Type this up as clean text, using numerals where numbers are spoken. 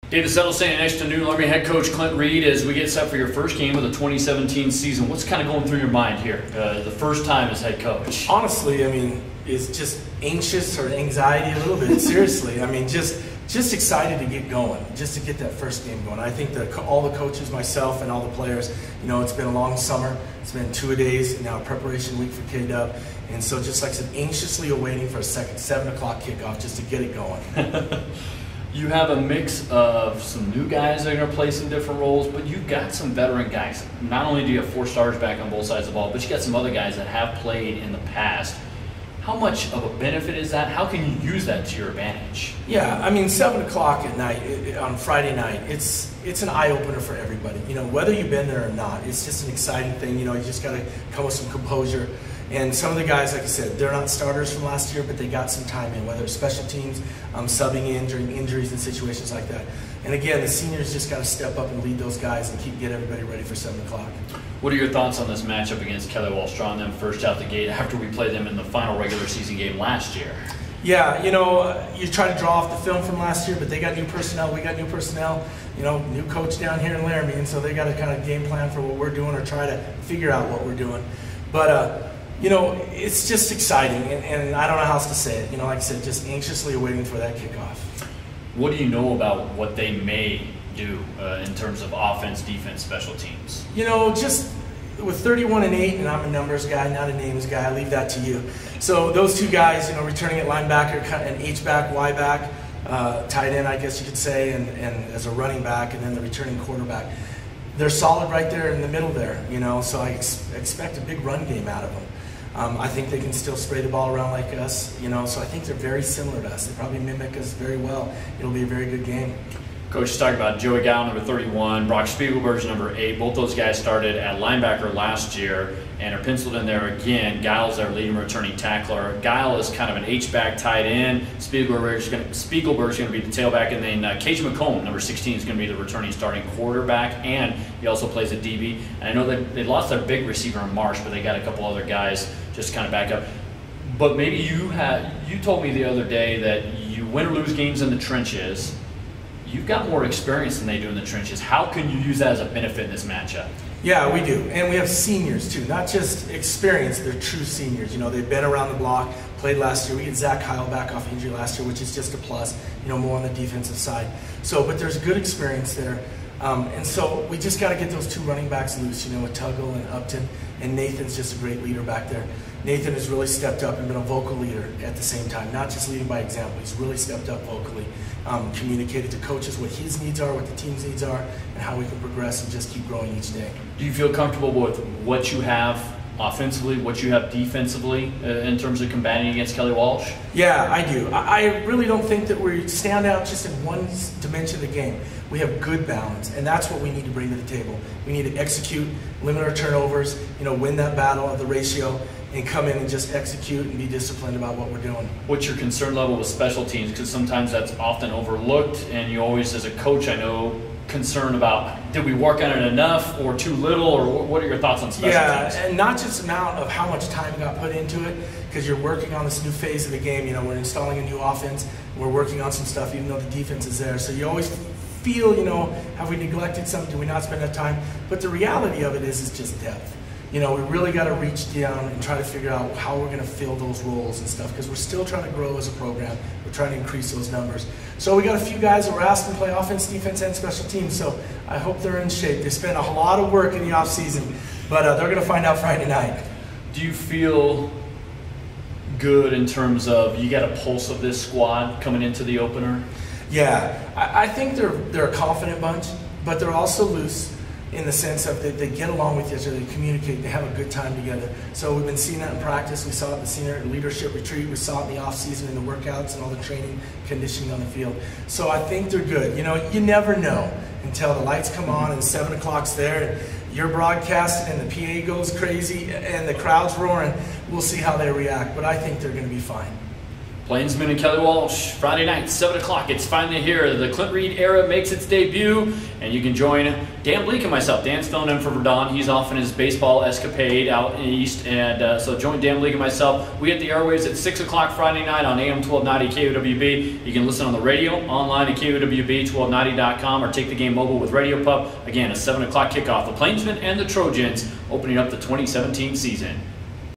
David Settle standing next to new Laramie head coach Clint Reed as we get set for your first game of the 2017 season. What's kind of going through your mind here, the first time as head coach? Honestly, I mean, it's just anxious or anxiety a little bit, seriously. I mean, just excited to get going, just to get that first game going. I think that all the coaches, myself, and all the players, you know, it's been a long summer. It's been 2 days, and now preparation week for K-Dub. And so just like I said, anxiously awaiting for a second 7 o'clock kickoff just to get it going. You have a mix of some new guys that are going to play some different roles, but you've got some veteran guys. Not only do you have 4 stars back on both sides of the ball, but you got some other guys that have played in the past. How much of a benefit is that? How can you use that to your advantage? Yeah, I mean, 7 o'clock at night, on Friday night, it's an eye-opener for everybody. You know, whether you've been there or not, it's just an exciting thing. You know, you just got to come with some composure. And some of the guys, like I said, they're not starters from last year, but they got some time in, whether it's special teams, subbing in during injuries and situations like that. And again, the seniors just got to step up and lead those guys and get everybody ready for 7 o'clock. What are your thoughts on this matchup against Kelly Walsh, drawing them first out the gate after we played them in the final regular season game last year? Yeah, you know, you try to draw off the film from last year, but they got new personnel, we got new personnel, you know, new coach down here in Laramie, and so they got to kind of game plan for what we're doing or try to figure out what we're doing. But, you know, it's just exciting, and I don't know how else to say it. You know, like I said, just anxiously awaiting for that kickoff. What do you know about what they may do in terms of offense, defense, special teams? You know, just with 31-8, and I'm a numbers guy, not a names guy, I leave that to you. So those two guys, you know, returning at linebacker, an H-back, Y-back, tight end, I guess you could say, and as a running back, and then the returning quarterback. They're solid right there in the middle there, you know, so I expect a big run game out of them. I think they can still spray the ball around like us, you know, so I think they're very similar to us. They probably mimic us very well. It'll be a very good game. Coach is talking about Joey Gile, number 31, Brock Spiegelberg's number 8. Both those guys started at linebacker last year and are penciled in there again. Gile's their leading returning tackler. Gile is kind of an H-back tight end. Spiegelberg's going to be the tailback, and then Cage McComb, number 16, is going to be the returning starting quarterback, and he also plays a DB. And I know that they lost their big receiver in Marsh, but they got a couple other guys just to kind of back up. But maybe you told me the other day that you win or lose games in the trenches. You've got more experience than they do in the trenches. How can you use that as a benefit in this matchup? Yeah, we do. And we have seniors, too. Not just experience, they're true seniors. You know, they've been around the block, played last year. We get Zach Heil back off injury last year, which is just a plus, you know, more on the defensive side. So, but there's good experience there. And so we just got to get those 2 running backs loose, you know, with Tuggle and Upton. And Nathan's just a great leader back there. Nathan has really stepped up and been a vocal leader at the same time, not just leading by example. He's really stepped up vocally, communicated to coaches what his needs are, what the team's needs are, and how we can progress and just keep growing each day. Do you feel comfortable with what you have offensively, what you have defensively in terms of combating against Kelly Walsh? Yeah, I do. I really don't think that we stand out just in one dimension of the game. We have good balance, and that's what we need to bring to the table. We need to execute, limit our turnovers, you know, win that battle of the ratio, and come in and just execute and be disciplined about what we're doing. What's your concern level with special teams? Because sometimes that's often overlooked, and you always, as a coach, I know, concerned about did we work on it enough or too little, or what are your thoughts on special teams? Yeah, and not just the amount of how much time got put into it, because you're working on this new phase of the game. You know, we're installing a new offense, we're working on some stuff even though the defense is there. So you always feel, you know, have we neglected something? Did we not spend enough time? But the reality of it is just depth. You know, we really got to reach down and try to figure out how we're going to fill those roles and stuff, because we're still trying to grow as a program. We're trying to increase those numbers. So we got a few guys that were asked to play offense, defense, and special teams, so I hope they're in shape. They spent a lot of work in the offseason, but they're going to find out Friday night. Do you feel good in terms of you got a pulse of this squad coming into the opener? Yeah, I think they're a confident bunch, but they're also loose in the sense of that they get along with each other, they communicate, they have a good time together. So we've been seeing that in practice. We saw it in the senior leadership retreat. We saw it in the off-season in the workouts and all the training, conditioning on the field. So I think they're good. You know, you never know until the lights come on and 7 o'clock's there, and you're broadcasting and the PA goes crazy and the crowd's roaring. We'll see how they react, but I think they're going to be fine. Plainsmen and Kelly Walsh, Friday night, 7 o'clock. It's finally here. The Clint Reed era makes its debut, and you can join Dan Bleak and myself. Dan's filling in for Verdon. He's off in his baseball escapade out east, and so join Dan Bleak and myself. We hit the airwaves at 6 o'clock Friday night on AM 1290 KOWB. You can listen on the radio, online at KOWB1290.com, or take the game mobile with Radio Pub. Again, a 7 o'clock kickoff. The Plainsmen and the Trojans opening up the 2017 season.